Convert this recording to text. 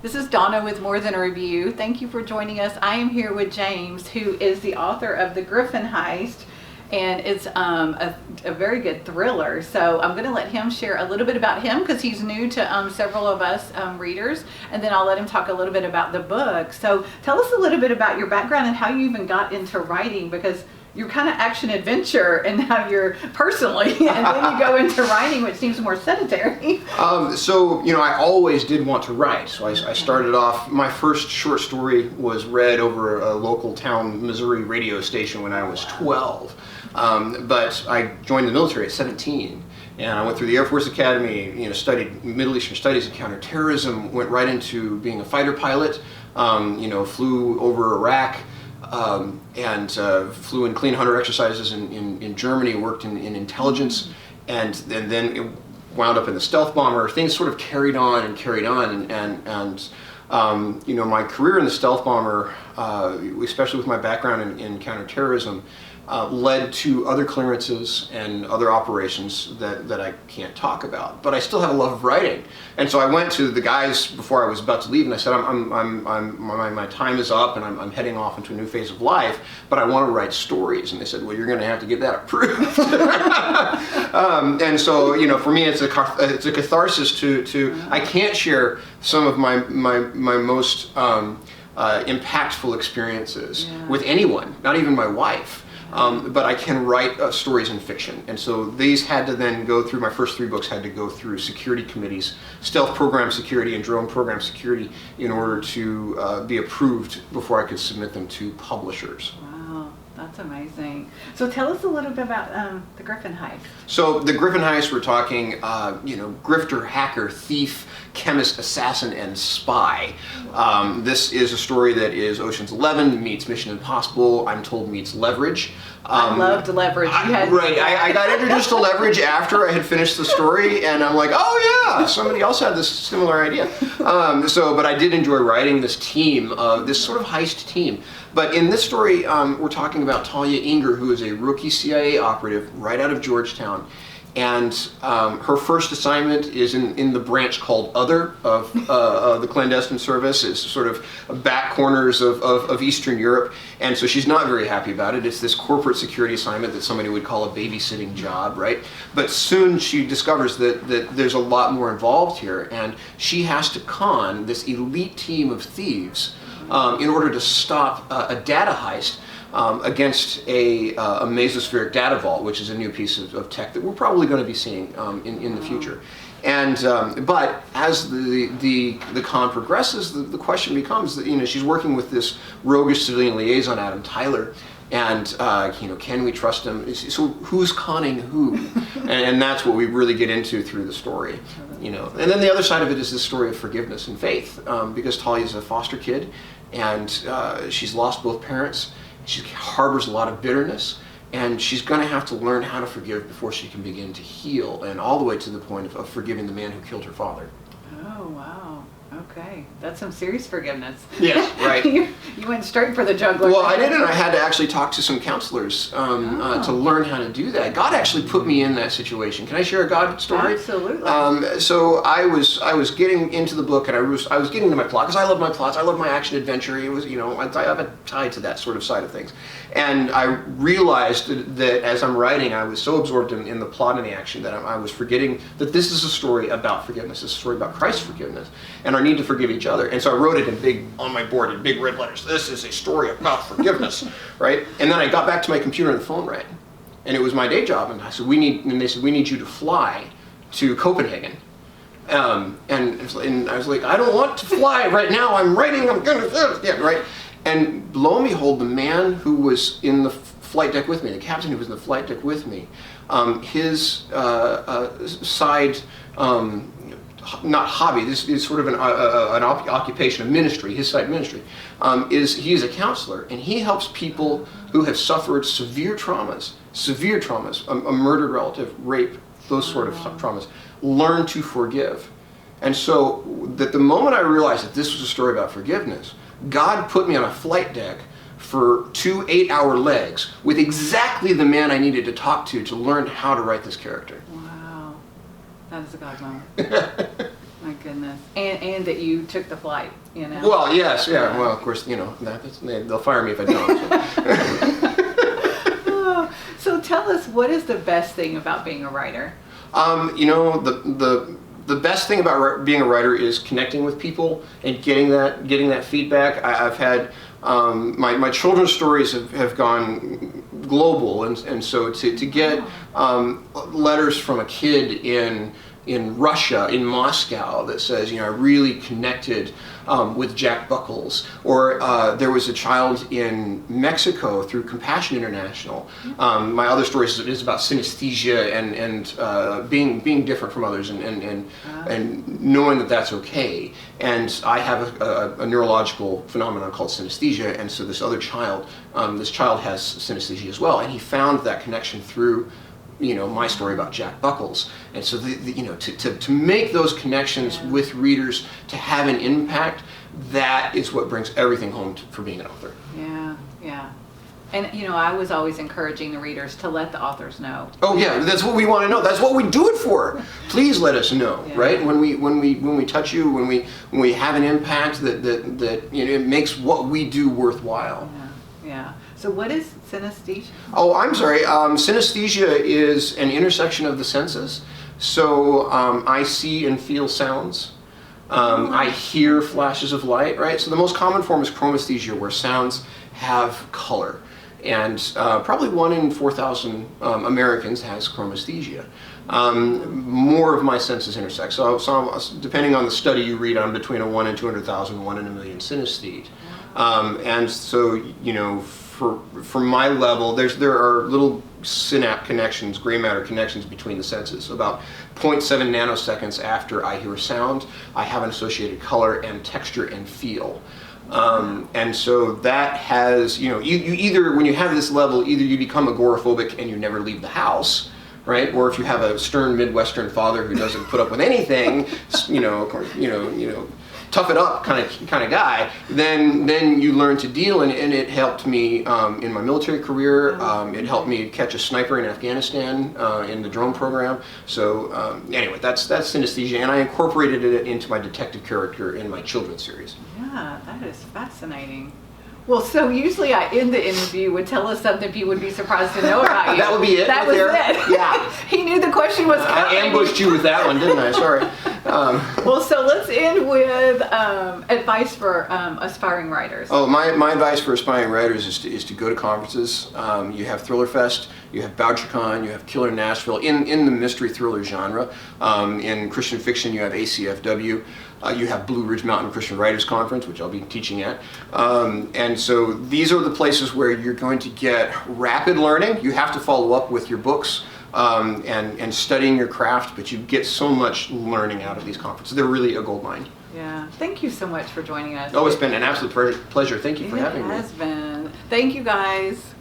This is Donna with More Than a Review. Thank you for joining us. I am here with James, who is the author of The Griffin Heist, and it's a very good thriller. So I'm going to let him share a little bit about him because he's new to several of us readers, and then I'll let him talk a little bit about the book. So tell us a little bit about your background and how you even got into writing, because you're kind of action adventure and now you're personally, and then you go into writing, which seems more sedentary. So, I always did want to write. So I started off, my first short story was read over a local town Missouri radio station when I was 12. But I joined the military at 17. And I went through the Air Force Academy, studied Middle Eastern studies and counterterrorism, went right into being a fighter pilot, flew over Iraq, and flew in clean hunter exercises in Germany, worked in intelligence, and then it wound up in the stealth bomber. Things sort of carried on, and my career in the stealth bomber, especially with my background in counterterrorism, led to other clearances and other operations that I can't talk about. But I still have a love of writing, and so I went to the guys before I was about to leave, and I said, my time is up, and I'm heading off into a new phase of life, but I want to write stories. And they said, well, you're going to have to get that approved. And so, for me, it's a catharsis to I can't share some of my most impactful experiences with anyone, not even my wife. But I can write stories in fiction, and so these had to then go through, my first 3 books had to go through security committees, stealth program security and drone program security, in order to be approved before I could submit them to publishers. Wow, that's amazing. So tell us a little bit about the Griffin Heist. So the Griffin Heist, we're talking, grifter, hacker, thief, chemist, assassin, and spy. This is a story that is Ocean's 11 meets Mission Impossible, I'm told meets Leverage. I loved Leverage. I got introduced to Leverage after I had finished the story, and I'm like, oh yeah, somebody else had this similar idea. But I did enjoy writing this team, this sort of heist team. But in this story, we're talking about Talia Inger, who is a rookie CIA operative right out of Georgetown. And her first assignment is in the branch called Other of the clandestine service. It's sort of back corners of Eastern Europe. And so she's not very happy about it. It's this corporate security assignment that somebody would call a babysitting job, right? But soon she discovers that there's a lot more involved here. And she has to con this elite team of thieves in order to stop a data heist against a mesospheric data vault, which is a new piece of tech that we're probably going to be seeing in the future. And but as the con progresses, the question becomes that she's working with this roguish civilian liaison, Adam Tyler, and can we trust him? So who's conning who? and that's what we really get into through the story. And then the other side of it is this story of forgiveness and faith, because Talia's a foster kid, and she's lost both parents. She harbors a lot of bitterness, and she's going to have to learn how to forgive before she can begin to heal, and all the way to the point of forgiving the man who killed her father. Oh, wow. Okay. That's some serious forgiveness. Yes, right. You went straight for the juggler. Well, I didn't. I had to actually talk to some counselors to learn how to do that. God actually put me in that situation. Can I share a God story? Absolutely. So I was getting into the book, and I was getting to my plot, because I love my plots. I love my action adventure. It was, I have a tie to that sort of side of things. And I realized that as I'm writing, I was so absorbed in the plot and the action that I was forgetting that this is a story about forgiveness. It's a story about Christ's forgiveness and our need to forgive each other. And so I wrote it in big, on my board in big red letters. This is a story about forgiveness, right? And then I got back to my computer and the phone rang. And it was my day job. And I said, they said, we need you to fly to Copenhagen. And I was like, I don't want to fly right now. I'm writing, I'm going to, right? And lo and behold, the man who was in the flight deck with me, the captain who was in the flight deck with me, his side, not hobby, this is sort of an occupation, a ministry, his side ministry, he is a counselor, and he helps people who have suffered severe traumas, a murdered relative, rape, those sort of traumas, learn to forgive. And so that the moment I realized that this was a story about forgiveness, God put me on a flight deck for 2 8-hour legs with exactly the man I needed to talk to learn how to write this character. Wow. That is a God moment. My goodness. And that you took the flight, you know. Well, yes, yeah. Well, of course, you know, they'll fire me if I don't. Oh, so tell us, what is the best thing about being a writer? You know, the best thing about being a writer is connecting with people and getting that feedback. I've had my children's stories have gone global, and so to get letters from a kid in Russia, in Moscow, that says, you know, I really connected with Jack Buckles, or there was a child in Mexico through Compassion International. My other story is about synesthesia and being different from others, and knowing that that's okay. And I have a neurological phenomenon called synesthesia, and so this other child, this child has synesthesia as well, and he found that connection through, you know, my story about Jack Buckles. And so you know, to make those connections with readers, to have an impact, that is what brings everything home for being an author. Yeah. And you know, I was always encouraging the readers to let the authors know. Oh yeah, that's what we want to know. That's what we do it for. Please let us know, right? When we touch you, when we have an impact that you know, it makes what we do worthwhile. Yeah. So what is synesthesia? Oh, I'm sorry. Synesthesia is an intersection of the senses. So I see and feel sounds. I hear flashes of light, right? So the most common form is chromesthesia, where sounds have color. And probably 1 in 4,000 Americans has chromesthesia. More of my senses intersect. So depending on the study you read, I'm between a 1 in 200,000, 1 in a million synesthete. And so, you know, for my level, there are little synapse connections, gray matter connections between the senses. About 0.7 nanoseconds after I hear a sound, I have an associated color and texture and feel. And so that has, you know, you either, when you have this level, either you become agoraphobic and you never leave the house, right? Or if you have a stern Midwestern father who doesn't put up with anything, you know, tough it up kind of guy, then you learn to deal, and it helped me in my military career. It helped me catch a sniper in Afghanistan in the drone program. So anyway, that's synesthesia, and I incorporated it into my detective character in my children's series. Yeah, that is fascinating. Well, so usually I end the interview with tell us something people would be surprised to know about you. That would be it. That was it. Yeah. He knew the question was coming. I ambushed you with that one, didn't I? Sorry. Well, so let's end with advice for aspiring writers. Oh, my advice for aspiring writers is to go to conferences. You have Thriller Fest, you have BoucherCon, you have Killer Nashville in the mystery thriller genre. In Christian fiction, you have ACFW. You have Blue Ridge Mountain Christian Writers Conference, which I'll be teaching at. And so these are the places where you're going to get rapid learning. You have to follow up with your books and studying your craft, but you get so much learning out of these conferences. They're really a gold mine. Yeah. Thank you so much for joining us. Oh, it's been an absolute pleasure. Thank you for having me. It has been. Thank you, guys.